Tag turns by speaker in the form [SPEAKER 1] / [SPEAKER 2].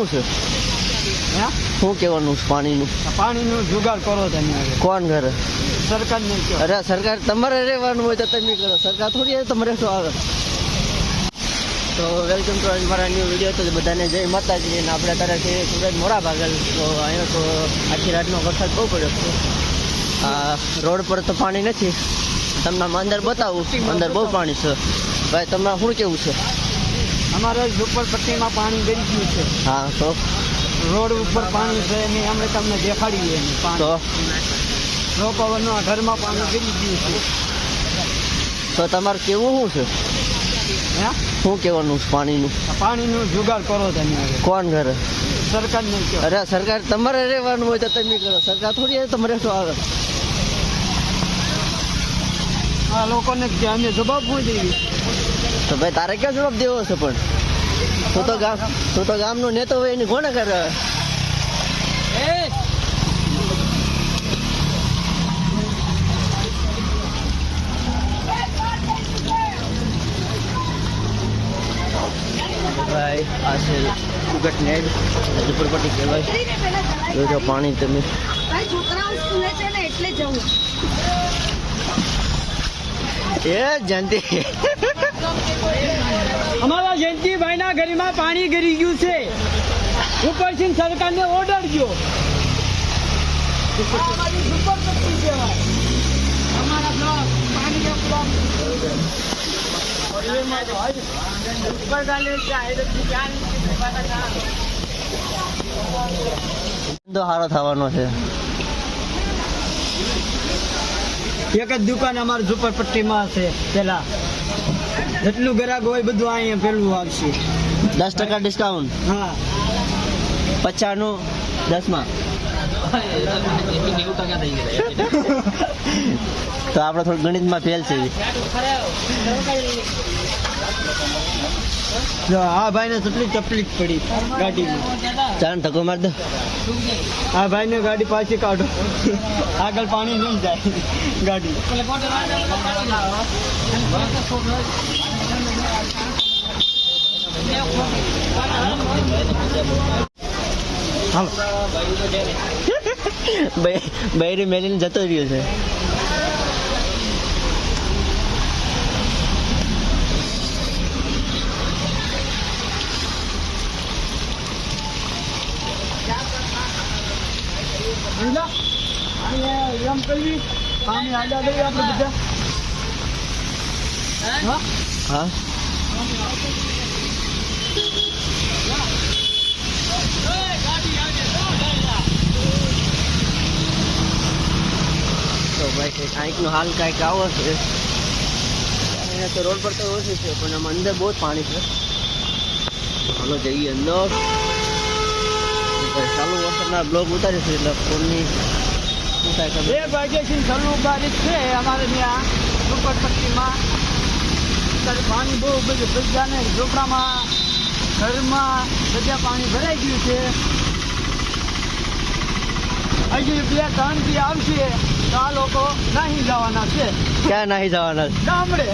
[SPEAKER 1] શું છે? શું કહેવાનું છે પાણીનું?
[SPEAKER 2] પાણીનું જુગાડ કરો તમે.
[SPEAKER 1] કોણ કરે?
[SPEAKER 2] સરકાર ને કહો.
[SPEAKER 1] અરે સરકાર તમારે રહેવાનું હોય તો તમે કરો, સરકાર થોડી તમારે શું આવે. તો વેલકમ ટુ મારા ન્યૂ વિડીયો. તો બધાને જય માતાજી. અને આપણે અત્યારે છે સુરત મોરા ભાગલ. તો અહીંયા તો આખી રાતનો વરસાદ બહુ પડ્યો છે. આ રોડ પર તો પાણી નથી, તમને અંદર બતાવું. અંદર બહુ પાણી છે ભાઈ. તમને શું કેવું છે?
[SPEAKER 2] અમારે ઝુંપડપટ્ટીમાં પાણી ગરી ગયું છે.
[SPEAKER 1] હા તો
[SPEAKER 2] રોડ ઉપર પાણી છે ને અમે તમને દેખાડીએ.
[SPEAKER 1] તો
[SPEAKER 2] લોકોના ઘરમાં પાણી ગરી ગયું છે.
[SPEAKER 1] તો તમારે કેવું શું છે? શું કહેવાનું છે પાણીનું?
[SPEAKER 2] પાણીનું જુગાડ કરો તમે.
[SPEAKER 1] કોણ કરે?
[SPEAKER 2] સરકાર ને કહો.
[SPEAKER 1] અરે સરકાર તમારે રહેવાનું હોય તો તમે કરો, સરકાર થોડી તમારે શું આવે.
[SPEAKER 2] આ લોકોને અમે જવાબ શું દેવી?
[SPEAKER 1] તો ભાઈ તારે ક્યાં જવાબ દેવો છે? પણ તું તો ગામનો નેતો હોય એની કોને કરે? ભાઈ આ છે સુગટ નેડ, ઝુંપડપટ્ટી કહેવાય. જોજો પાણી તમે. એ જયંતી
[SPEAKER 2] અમારા જયંતિભાઈ ના ઘરમાં પાણી ગરી ગયું છે. ઉપરથી સરકારને ઓર્ડર ગયો.
[SPEAKER 1] તો સારો થવાનો છે.
[SPEAKER 2] એક જ દુકાન અમારી ઝુંપડપટ્ટીમાં છે. પેલા જેટલું ગ્રાહક હોય બધું અહીંયા પેલું આવશે.
[SPEAKER 1] 10% ડિસ્કાઉન્ટ.
[SPEAKER 2] હા
[SPEAKER 1] 95 10માં. તો આપણે થોડું ગણિતમાં ફેલ છે.
[SPEAKER 2] જો આ ભાઈને કેટલી તકલીફ પડી ગાડીમાં.
[SPEAKER 1] ચાલ ધક્કો માર દો.
[SPEAKER 2] આ ભાઈને ગાડી પાછી કાઢો. આગળ પાણી નહીં જાય ગાડી.
[SPEAKER 1] બૈરી મેલીને જતો રહ્યો છે.
[SPEAKER 2] એમ કરવી પાણી આગળ દઈએ આપણે બધા.
[SPEAKER 1] હા તો ભાઈ કાંઈકનો હાલ કાંઈક આવો છે. અહીંયા તો રોડ પર તો ઓછું છે, પણ આમ અંદર બહુ જ પાણી છે. હાલો જઈએ અંદર. ચાલુ વરસાદના બ્લોગ ઉતારીશું એટલે ફોનની શું થાય ખબર.
[SPEAKER 2] 2 વાગ્યાથી ચાલુ બારીશ છે અમારે ત્યાં ઝુંપડપટ્ટીમાં. અત્યારે પાણી બહુ બધું બધાને ઝૂંપડામાં ઘરમાં બધા પાણી ભરાઈ ગયું છે. હજી 2-3 દી આવશે તો આ લોકો નાહી જવાના છે.
[SPEAKER 1] ક્યાં નાહી જવાના?
[SPEAKER 2] ગામડે.